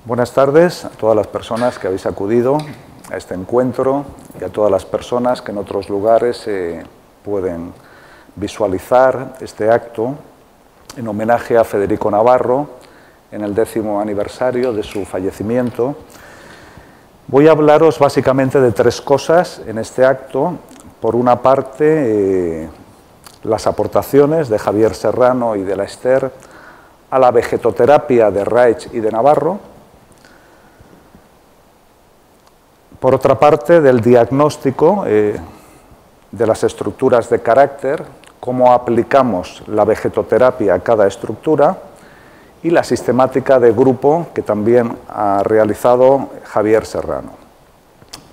Buenas tardes a todas las personas que habéis acudido a este encuentro y a todas las personas que en otros lugares pueden visualizar este acto en homenaje a Federico Navarro en el 10º aniversario de su fallecimiento. Voy a hablaros básicamente de tres cosas en este acto. Por una parte, las aportaciones de Javier Serrano y de la Ester a la vegetoterapia de Raich y de Navarro. Por otra parte, del diagnóstico de las estructuras de carácter, cómo aplicamos la vegetoterapia a cada estructura, y la sistemática de grupo que también ha realizado Javier Serrano.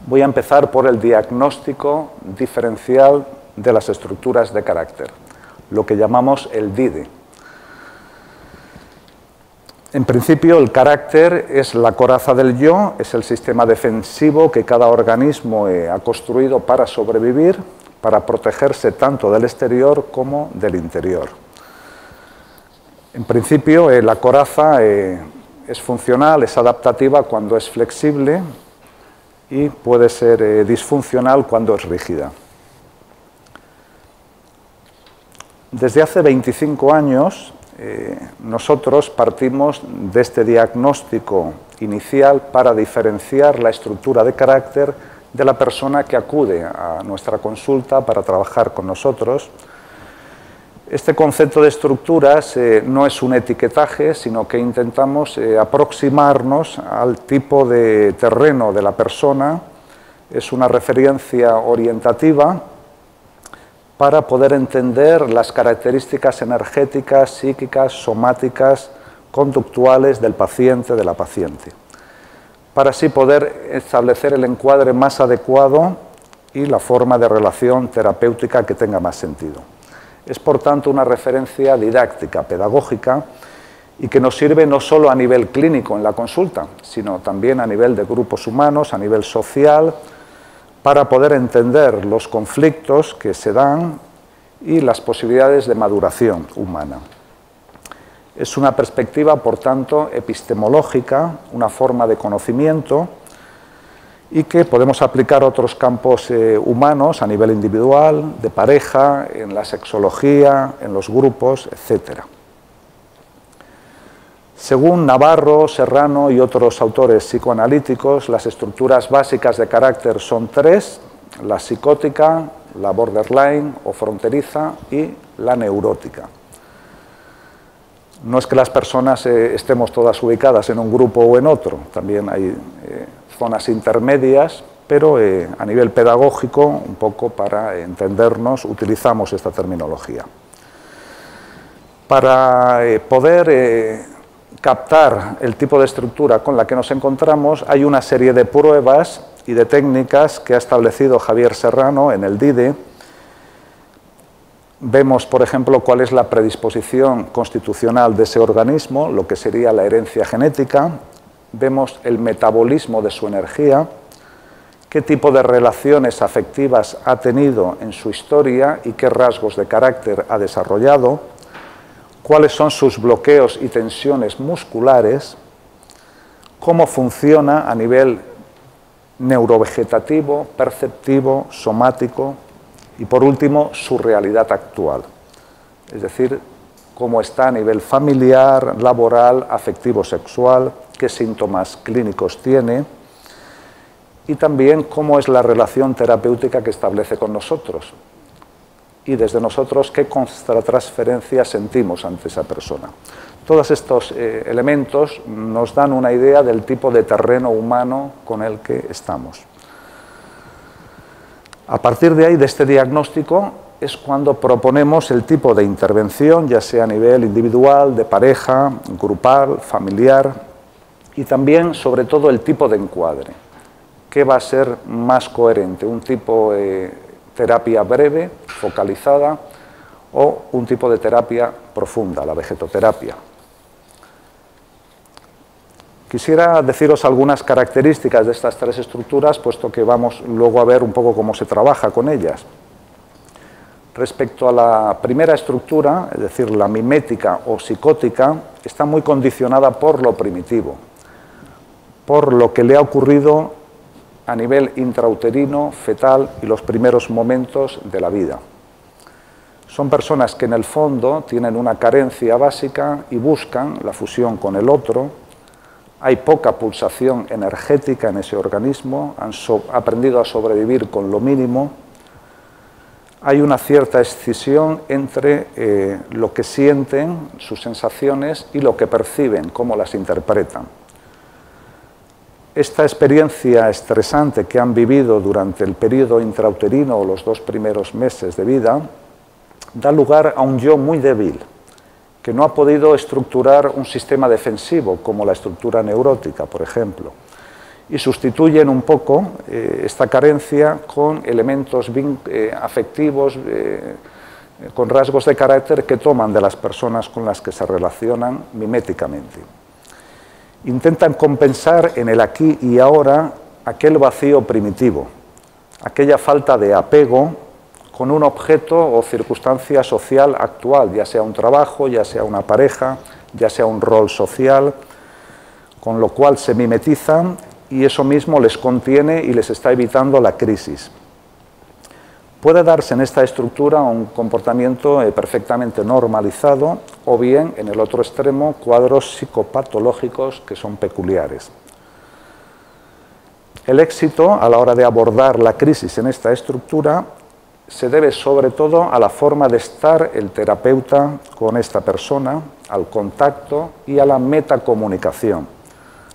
Voy a empezar por el diagnóstico diferencial de las estructuras de carácter, lo que llamamos el DIDE. En principio, el carácter es la coraza del yo, es el sistema defensivo que cada organismo ha construido para sobrevivir, para protegerse tanto del exterior como del interior. En principio, la coraza es funcional, es adaptativa cuando es flexible y puede ser disfuncional cuando es rígida. Desde hace 25 años, nosotros partimos de este diagnóstico inicial para diferenciar la estructura de carácter de la persona que acude a nuestra consulta para trabajar con nosotros. Este concepto de estructuras no es un etiquetaje, sino que intentamos aproximarnos al tipo de terreno de la persona. Es una referencia orientativa para poder entender las características energéticas, psíquicas, somáticas, conductuales del paciente, de la paciente, para así poder establecer el encuadre más adecuado y la forma de relación terapéutica que tenga más sentido. Es, por tanto, una referencia didáctica, pedagógica, y que nos sirve no solo a nivel clínico en la consulta, sino también a nivel de grupos humanos, a nivel social, para poder entender los conflictos que se dan y las posibilidades de maduración humana. Es una perspectiva, por tanto, epistemológica, una forma de conocimiento y que podemos aplicar a otros campos humanos a nivel individual, de pareja, en la sexología, en los grupos, etc. Según Navarro, Serrano y otros autores psicoanalíticos, las estructuras básicas de carácter son tres: la psicótica, la borderline o fronteriza y la neurótica. No es que las personas estemos todas ubicadas en un grupo o en otro, también hay zonas intermedias, pero a nivel pedagógico, un poco para entendernos, utilizamos esta terminología. Para poder captar el tipo de estructura con la que nos encontramos, hay una serie de pruebas y de técnicas que ha establecido Javier Serrano en el DIDE. Vemos, por ejemplo, cuál es la predisposición constitucional de ese organismo, lo que sería la herencia genética. Vemos el metabolismo de su energía, qué tipo de relaciones afectivas ha tenido en su historia y qué rasgos de carácter ha desarrollado, cuáles son sus bloqueos y tensiones musculares, cómo funciona a nivel neurovegetativo, perceptivo, somático y, por último, su realidad actual, es decir, cómo está a nivel familiar, laboral, afectivo-sexual, qué síntomas clínicos tiene y también cómo es la relación terapéutica que establece con nosotros y desde nosotros qué contratransferencia sentimos ante esa persona. Todos estos elementos nos dan una idea del tipo de terreno humano con el que estamos. A partir de ahí, de este diagnóstico, es cuando proponemos el tipo de intervención, ya sea a nivel individual, de pareja, grupal, familiar, y también, sobre todo, el tipo de encuadre. ¿Qué va a ser más coherente? ¿Un tipo de terapia breve, focalizada, o un tipo de terapia profunda, la vegetoterapia? Quisiera deciros algunas características de estas tres estructuras, puesto que vamos luego a ver un poco cómo se trabaja con ellas. Respecto a la primera estructura, es decir, la mimética o psicótica, está muy condicionada por lo primitivo. por lo que le ha ocurrido a nivel intrauterino, fetal y los primeros momentos de la vida. Son personas que en el fondo tienen una carencia básica y buscan la fusión con el otro. Hay poca pulsación energética en ese organismo, han aprendido a sobrevivir con lo mínimo. Hay una cierta escisión entre lo que sienten, sus sensaciones, y lo que perciben, cómo las interpretan. Esta experiencia estresante que han vivido durante el periodo intrauterino o los 2 primeros meses de vida da lugar a un yo muy débil, que no ha podido estructurar un sistema defensivo, como la estructura neurótica, por ejemplo, y sustituyen un poco esta carencia con elementos afectivos, con rasgos de carácter que toman de las personas con las que se relacionan miméticamente. Intentan compensar en el aquí y ahora aquel vacío primitivo, aquella falta de apego con un objeto o circunstancia social actual, ya sea un trabajo, ya sea una pareja, ya sea un rol social, con lo cual se mimetizan y eso mismo les contiene y les está evitando la crisis. Puede darse en esta estructura un comportamiento perfectamente normalizado o bien, en el otro extremo, cuadros psicopatológicos que son peculiares. El éxito a la hora de abordar la crisis en esta estructura se debe sobre todo a la forma de estar el terapeuta con esta persona, al contacto y a la metacomunicación,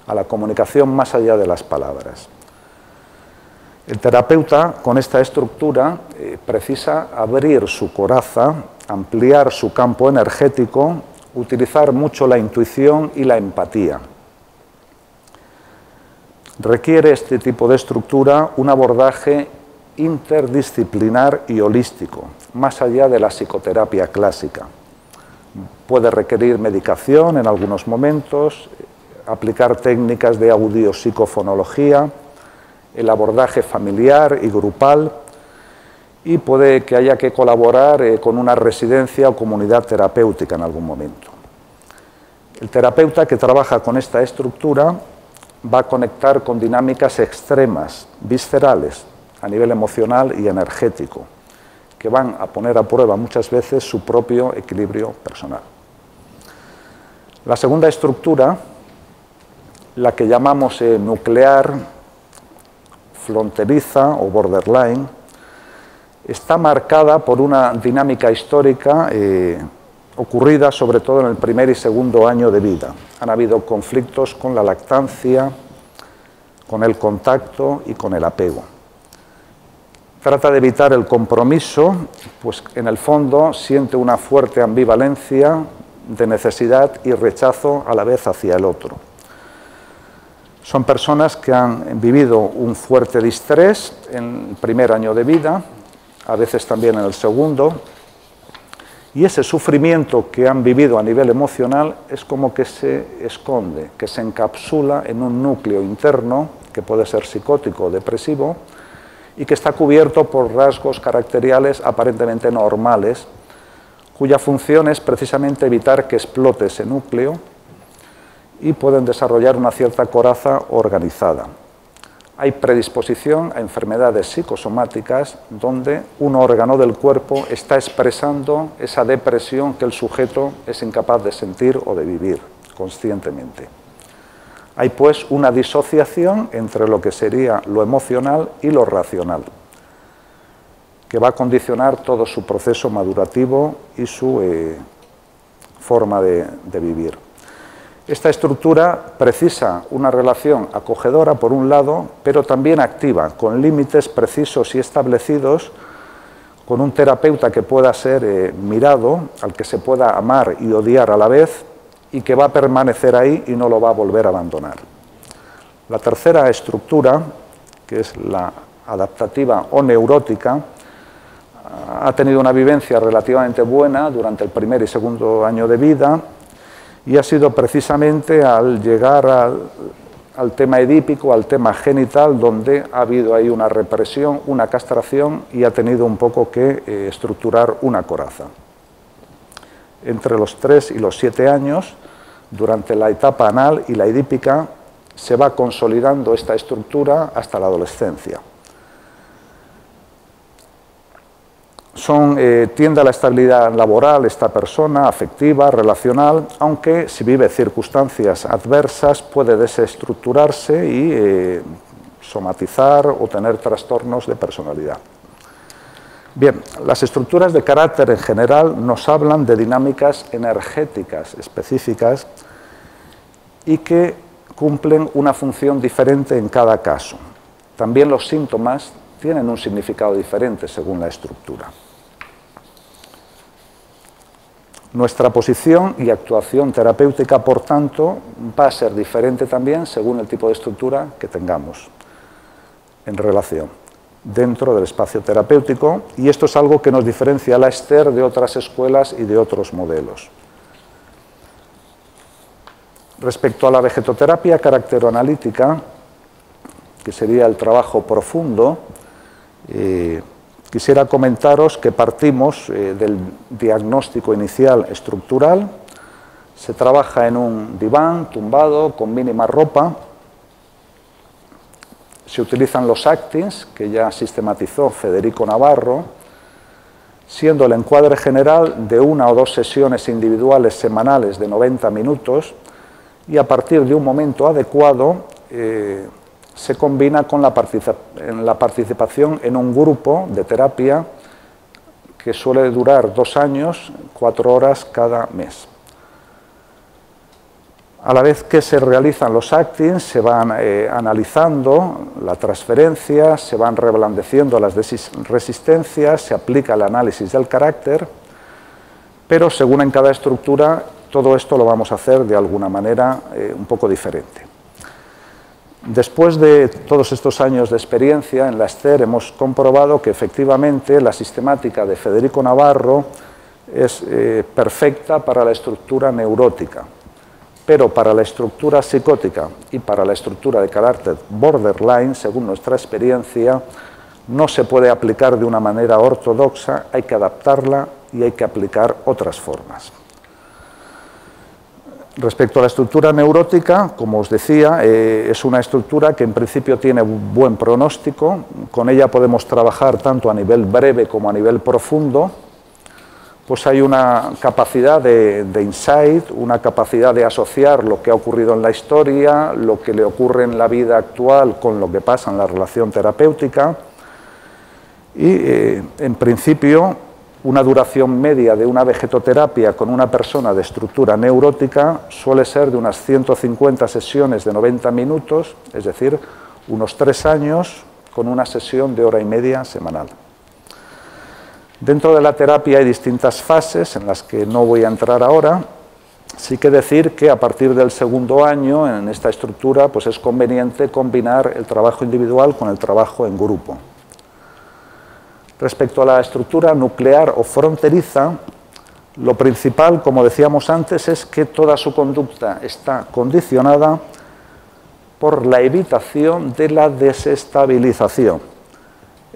a la comunicación más allá de las palabras. El terapeuta con esta estructura precisa abrir su coraza, ampliar su campo energético, utilizar mucho la intuición y la empatía. Requiere este tipo de estructura un abordaje interdisciplinar y holístico, más allá de la psicoterapia clásica. Puede requerir medicación en algunos momentos, aplicar técnicas de audiopsicofonología, el abordaje familiar y grupal, y puede que haya que colaborar con una residencia o comunidad terapéutica en algún momento. El terapeuta que trabaja con esta estructura va a conectar con dinámicas extremas, viscerales, a nivel emocional y energético, que van a poner a prueba muchas veces su propio equilibrio personal. La segunda estructura, la que llamamos nuclear, fronteriza o borderline, está marcada por una dinámica histórica ocurrida sobre todo en el primer y segundo año de vida. Han habido conflictos con la lactancia, con el contacto y con el apego. Trata de evitar el compromiso, pues en el fondo siente una fuerte ambivalencia de necesidad y rechazo a la vez hacia el otro. Son personas que han vivido un fuerte distrés en el primer año de vida, a veces también en el segundo, y ese sufrimiento que han vivido a nivel emocional es como que se esconde, que se encapsula en un núcleo interno, que puede ser psicótico o depresivo, y que está cubierto por rasgos caracteriales aparentemente normales, cuya función es precisamente evitar que explote ese núcleo, y pueden desarrollar una cierta coraza organizada. Hay predisposición a enfermedades psicosomáticas donde un órgano del cuerpo está expresando esa depresión que el sujeto es incapaz de sentir o de vivir conscientemente. Hay pues una disociación entre lo que sería lo emocional y lo racional, que va a condicionar todo su proceso madurativo y su forma de vivir. Esta estructura precisa una relación acogedora, por un lado, pero también activa, con límites precisos y establecidos, con un terapeuta que pueda ser mirado, al que se pueda amar y odiar a la vez, y que va a permanecer ahí y no lo va a volver a abandonar. La tercera estructura, que es la adaptativa o neurótica, ha tenido una vivencia relativamente buena durante el primer y segundo año de vida, y ha sido precisamente al llegar al tema edípico, al tema genital, donde ha habido ahí una represión, una castración, y ha tenido un poco que estructurar una coraza. Entre los 3 y los 7 años, durante la etapa anal y la edípica, se va consolidando esta estructura hasta la adolescencia. Tiende a la estabilidad laboral esta persona, afectiva, relacional, aunque si vive circunstancias adversas puede desestructurarse y somatizar o tener trastornos de personalidad. Bien, las estructuras de carácter en general nos hablan de dinámicas energéticas específicas y que cumplen una función diferente en cada caso. También los síntomas tienen un significado diferente según la estructura. Nuestra posición y actuación terapéutica, por tanto, va a ser diferente también según el tipo de estructura que tengamos en relación dentro del espacio terapéutico, y esto es algo que nos diferencia a la Ester de otras escuelas y de otros modelos. Respecto a la vegetoterapia caracteroanalítica, que sería el trabajo profundo, quisiera comentaros que partimos del diagnóstico inicial estructural. Se trabaja en un diván tumbado con mínima ropa. Se utilizan los actins, que ya sistematizó Federico Navarro, siendo el encuadre general de 1 o 2 sesiones individuales semanales de 90 minutos, y a partir de un momento adecuado se combina con la participación en un grupo de terapia que suele durar 2 años, 4 horas cada mes. A la vez que se realizan los actings, se van analizando la transferencia, se van reblandeciendo las resistencias, se aplica el análisis del carácter, pero según en cada estructura, todo esto lo vamos a hacer de alguna manera un poco diferente. Después de todos estos años de experiencia en la Ester, hemos comprobado que efectivamente la sistemática de Federico Navarro es perfecta para la estructura neurótica, pero para la estructura psicótica y para la estructura de carácter borderline, según nuestra experiencia, no se puede aplicar de una manera ortodoxa, hay que adaptarla y hay que aplicar otras formas. Respecto a la estructura neurótica, como os decía, es una estructura que en principio tiene buen pronóstico. Con ella podemos trabajar tanto a nivel breve como a nivel profundo. Pues hay una capacidad de insight, una capacidad de asociar lo que ha ocurrido en la historia, lo que le ocurre en la vida actual con lo que pasa en la relación terapéutica. Y en principio, una duración media de una vegetoterapia con una persona de estructura neurótica suele ser de unas 150 sesiones de 90 minutos, es decir, unos 3 años con una sesión de 1h30 semanal. Dentro de la terapia hay distintas fases en las que no voy a entrar ahora. Sí que decir que a partir del 2.º año en esta estructura pues es conveniente combinar el trabajo individual con el trabajo en grupo. Respecto a la estructura nuclear o fronteriza, lo principal, como decíamos antes, es que toda su conducta está condicionada por la evitación de la desestabilización.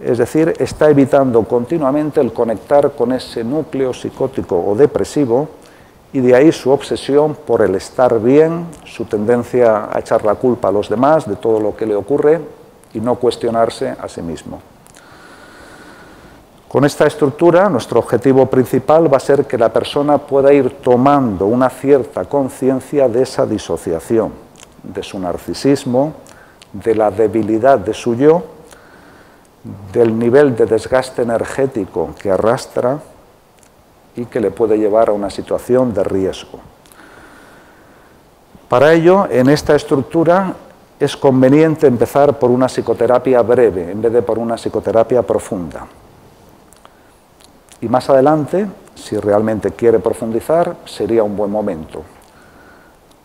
Es decir, está evitando continuamente el conectar con ese núcleo psicótico o depresivo, y de ahí su obsesión por el estar bien, su tendencia a echar la culpa a los demás de todo lo que le ocurre y no cuestionarse a sí mismo. Con esta estructura, nuestro objetivo principal va a ser que la persona pueda ir tomando una cierta conciencia de esa disociación, de su narcisismo, de la debilidad de su yo, del nivel de desgaste energético que arrastra y que le puede llevar a una situación de riesgo. Para ello, en esta estructura es conveniente empezar por una psicoterapia breve en vez de por una psicoterapia profunda. Y más adelante, si realmente quiere profundizar, sería un buen momento.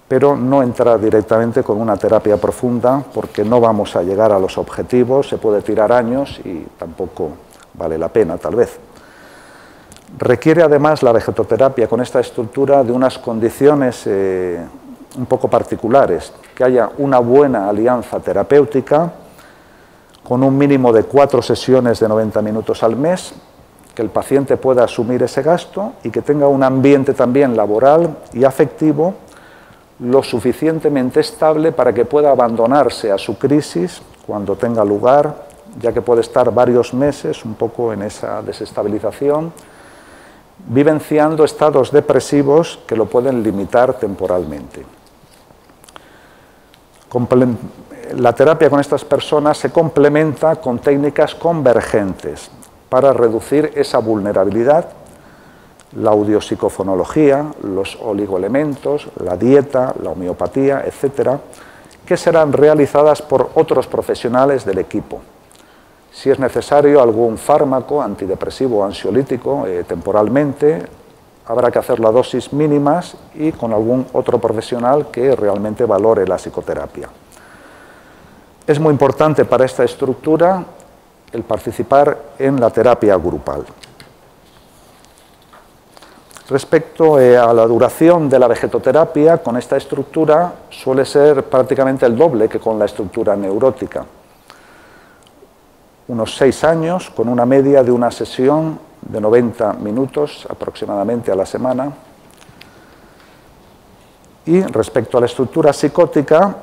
Pero no entrar directamente con una terapia profunda porque no vamos a llegar a los objetivos, se puede tirar años y tampoco vale la pena, tal vez. Requiere además la vegetoterapia con esta estructura de unas condiciones un poco particulares, que haya una buena alianza terapéutica con un mínimo de 4 sesiones de 90 minutos al mes, que el paciente pueda asumir ese gasto y que tenga un ambiente también laboral y afectivo lo suficientemente estable para que pueda abandonarse a su crisis cuando tenga lugar, ya que puede estar varios meses un poco en esa desestabilización, vivenciando estados depresivos que lo pueden limitar temporalmente. La terapia con estas personas se complementa con técnicas convergentes para reducir esa vulnerabilidad, la audiopsicofonología, los oligoelementos, la dieta, la homeopatía, etcétera, que serán realizadas por otros profesionales del equipo. Si es necesario algún fármaco antidepresivo o ansiolítico temporalmente, habrá que hacer las dosis mínimas y con algún otro profesional que realmente valore la psicoterapia. Es muy importante para esta estructura el participar en la terapia grupal. Respecto a la duración de la vegetoterapia, con esta estructura suele ser prácticamente el doble que con la estructura neurótica. Unos 6 años, con una media de una sesión de 90 minutos aproximadamente a la semana. Y respecto a la estructura psicótica,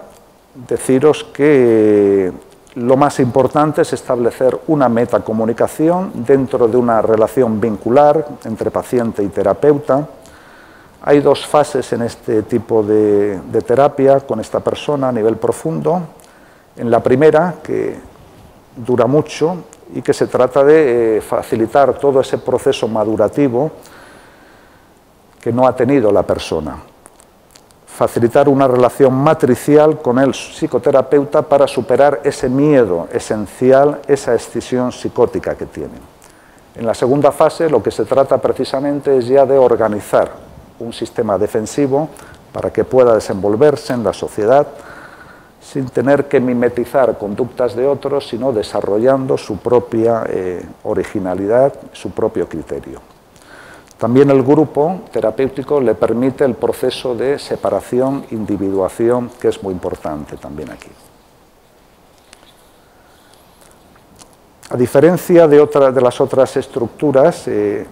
deciros que lo más importante es establecer una metacomunicación dentro de una relación vincular entre paciente y terapeuta. Hay 2 fases en este tipo de terapia con esta persona a nivel profundo. En la primera, que dura mucho y que se trata de facilitar todo ese proceso madurativo que no ha tenido la persona. Facilitar una relación matricial con el psicoterapeuta para superar ese miedo esencial, esa escisión psicótica que tienen. En la segunda fase lo que se trata precisamente es ya de organizar un sistema defensivo para que pueda desenvolverse en la sociedad sin tener que mimetizar conductas de otros, sino desarrollando su propia originalidad, su propio criterio. También el grupo terapéutico le permite el proceso de separación, individuación, que es muy importante también aquí. A diferencia de las otras estructuras, en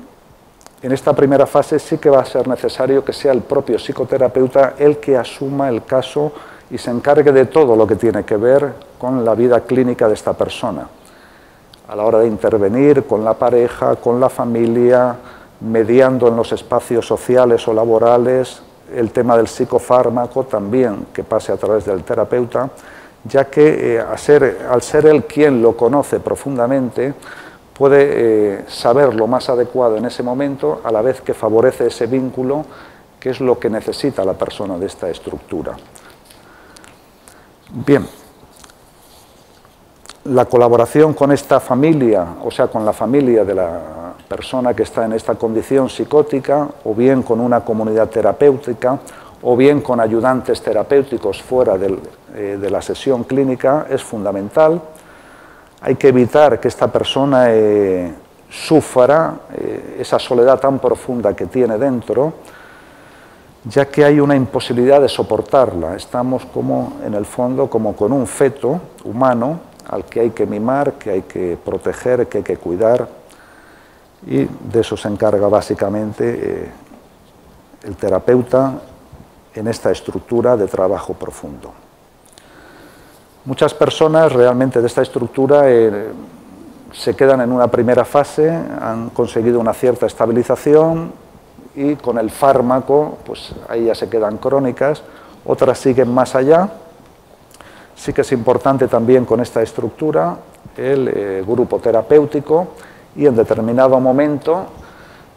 esta primera fase sí que va a ser necesario que sea el propio psicoterapeuta el que asuma el caso y se encargue de todo lo que tiene que ver con la vida clínica de esta persona, a la hora de intervenir con la pareja, con la familia, mediando en los espacios sociales o laborales, el tema del psicofármaco también, que pase a través del terapeuta, ya que al ser él quien lo conoce profundamente, puede saber lo más adecuado en ese momento, a la vez que favorece ese vínculo, que es lo que necesita la persona de esta estructura. Bien, la colaboración con esta familia, o sea, con la familia de la persona que está en esta condición psicótica, o bien con una comunidad terapéutica, o bien con ayudantes terapéuticos fuera de la sesión clínica, es fundamental. Hay que evitar que esta persona sufra esa soledad tan profunda que tiene dentro, ya que hay una imposibilidad de soportarla. Estamos como, en el fondo, como con un feto humano al que hay que mimar, que hay que proteger, que hay que cuidar, y de eso se encarga básicamente el terapeuta en esta estructura de trabajo profundo. Muchas personas realmente de esta estructura se quedan en una primera fase, han conseguido una cierta estabilización, y con el fármaco, pues ahí ya se quedan crónicas, otras siguen más allá. Sí que es importante también con esta estructura el grupo terapéutico y en determinado momento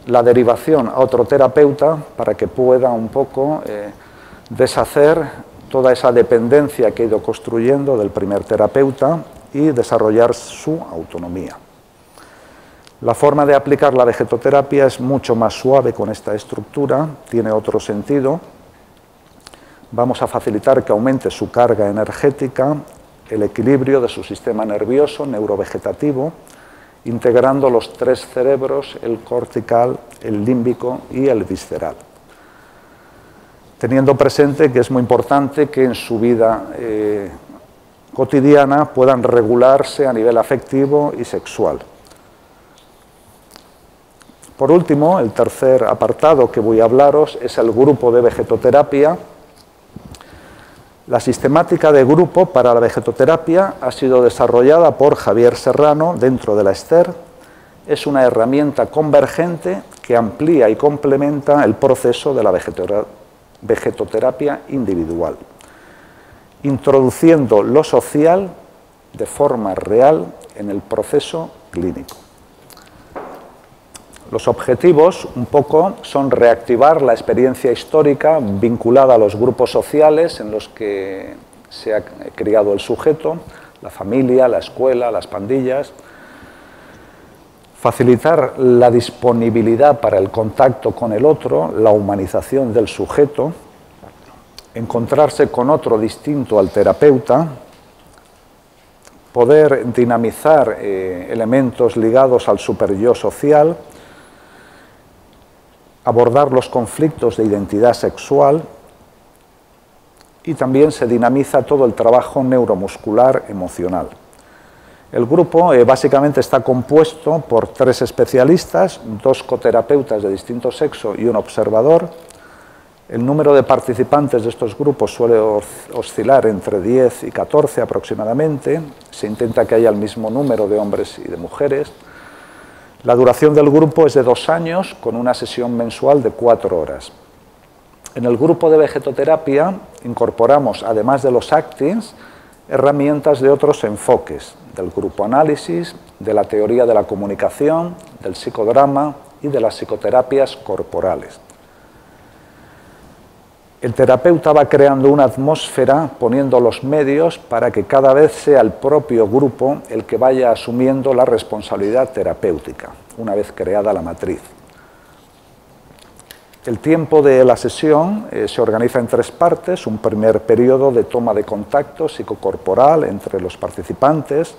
la derivación a otro terapeuta para que pueda un poco deshacer toda esa dependencia que ha ido construyendo del primer terapeuta y desarrollar su autonomía. La forma de aplicar la vegetoterapia es mucho más suave con esta estructura, tiene otro sentido. Vamos a facilitar que aumente su carga energética, el equilibrio de su sistema nervioso, neurovegetativo, integrando los 3 cerebros, el cortical, el límbico y el visceral. Teniendo presente que es muy importante que en su vida cotidiana puedan regularse a nivel afectivo y sexual. Por último, el tercer apartado que voy a hablaros es el grupo de vegetoterapia, La sistemática de grupo para la vegetoterapia ha sido desarrollada por Javier Serrano dentro de la STER. Es una herramienta convergente que amplía y complementa el proceso de la vegetoterapia individual, introduciendo lo social de forma real en el proceso clínico. Los objetivos, un poco, son reactivar la experiencia histórica vinculada a los grupos sociales en los que se ha criado el sujeto, la familia, la escuela, las pandillas, facilitar la disponibilidad para el contacto con el otro, la humanización del sujeto, encontrarse con otro distinto al terapeuta, poder dinamizar elementos ligados al superyo social, abordar los conflictos de identidad sexual y también se dinamiza todo el trabajo neuromuscular emocional. El grupo básicamente está compuesto por 3 especialistas, 2 coterapeutas de distinto sexo y un observador. El número de participantes de estos grupos suele oscilar entre 10 y 14 aproximadamente. Se intenta que haya el mismo número de hombres y de mujeres. La duración del grupo es de 2 años, con una sesión mensual de 4 horas. En el grupo de vegetoterapia incorporamos, además de los actings, herramientas de otros enfoques, del grupo análisis, de la teoría de la comunicación, del psicodrama y de las psicoterapias corporales. El terapeuta va creando una atmósfera poniendo los medios para que cada vez sea el propio grupo el que vaya asumiendo la responsabilidad terapéutica, una vez creada la matriz. El tiempo de la sesión se organiza en 3 partes, un primer periodo de toma de contacto psicocorporal entre los participantes,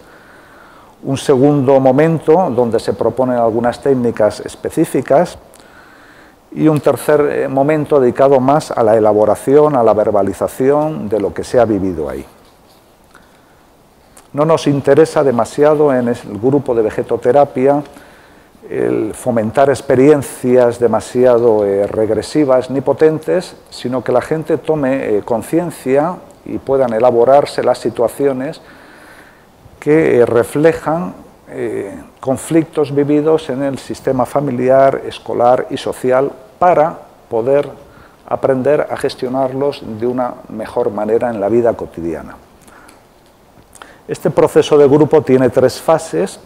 un segundo momento donde se proponen algunas técnicas específicas, y un tercer momento dedicado más a la elaboración, a la verbalización de lo que se ha vivido ahí. No nos interesa demasiado en el grupo de vegetoterapia el fomentar experiencias demasiado regresivas ni potentes, sino que la gente tome conciencia y puedan elaborarse las situaciones que reflejan conflictos vividos en el sistema familiar, escolar y social, para poder aprender a gestionarlos de una mejor manera en la vida cotidiana. Este proceso de grupo tiene 3 fases.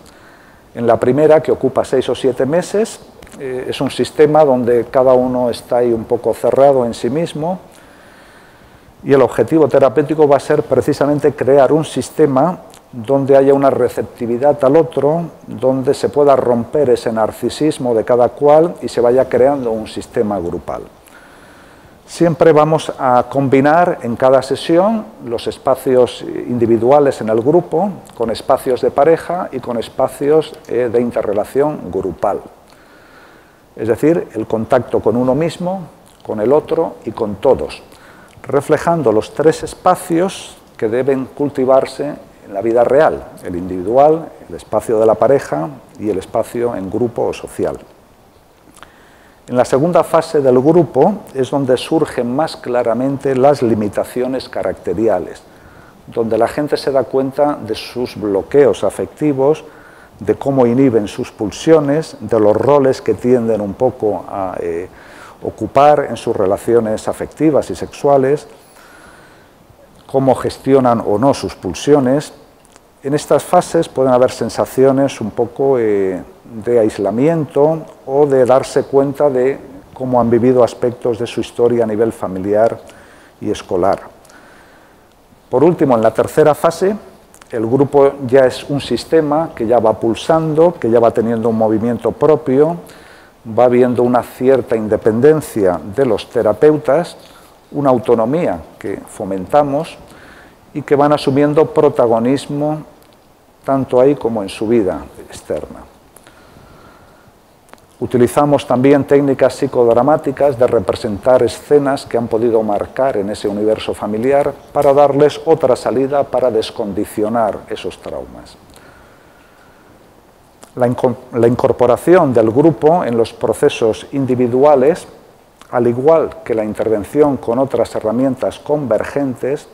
En la primera, que ocupa 6 o 7 meses, es un sistema donde cada uno está ahí un poco cerrado en sí mismo, y el objetivo terapéutico va a ser precisamente crear un sistema donde haya una receptividad al otro, donde se pueda romper ese narcisismo de cada cual y se vaya creando un sistema grupal. Siempre vamos a combinar en cada sesión los espacios individuales en el grupo con espacios de pareja y con espacios de interrelación grupal. Es decir, el contacto con uno mismo, con el otro y con todos, reflejando los 3 espacios que deben cultivarse en la vida real: el individual, el espacio de la pareja y el espacio en grupo o social. En la segunda fase del grupo es donde surgen más claramente las limitaciones caracteriales, donde la gente se da cuenta de sus bloqueos afectivos, de cómo inhiben sus pulsiones, de los roles que tienden un poco a ocupar en sus relaciones afectivas y sexuales, cómo gestionan o no sus pulsiones. En estas fases pueden haber sensaciones un poco de aislamiento o de darse cuenta de cómo han vivido aspectos de su historia a nivel familiar y escolar. Por último, en la tercera fase, el grupo ya es un sistema que ya va pulsando, que ya va teniendo un movimiento propio, va habiendo una cierta independencia de los terapeutas, una autonomía que fomentamos y que van asumiendo protagonismo tanto ahí como en su vida externa. Utilizamos también técnicas psicodramáticas de representar escenas que han podido marcar en ese universo familiar para darles otra salida para descondicionar esos traumas. La incorporación del grupo en los procesos individuales, al igual que la intervención con otras herramientas convergentes,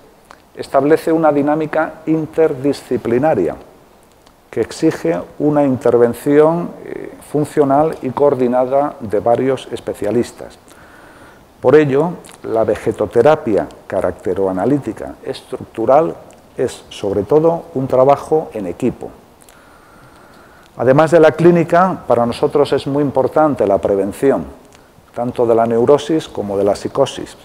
establece una dinámica interdisciplinaria que exige una intervención funcional y coordinada de varios especialistas. Por ello, la vegetoterapia caracteroanalítica estructural es, sobre todo, un trabajo en equipo. Además de la clínica, para nosotros es muy importante la prevención, tanto de la neurosis como de la psicosis.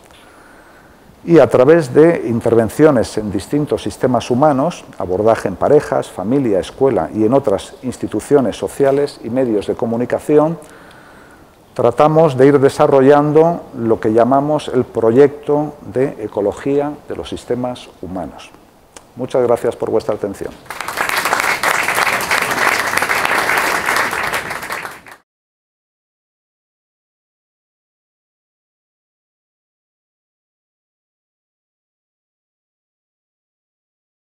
Y a través de intervenciones en distintos sistemas humanos, abordaje en parejas, familia, escuela y en otras instituciones sociales y medios de comunicación, tratamos de ir desarrollando lo que llamamos el proyecto de ecología de los sistemas humanos. Muchas gracias por vuestra atención.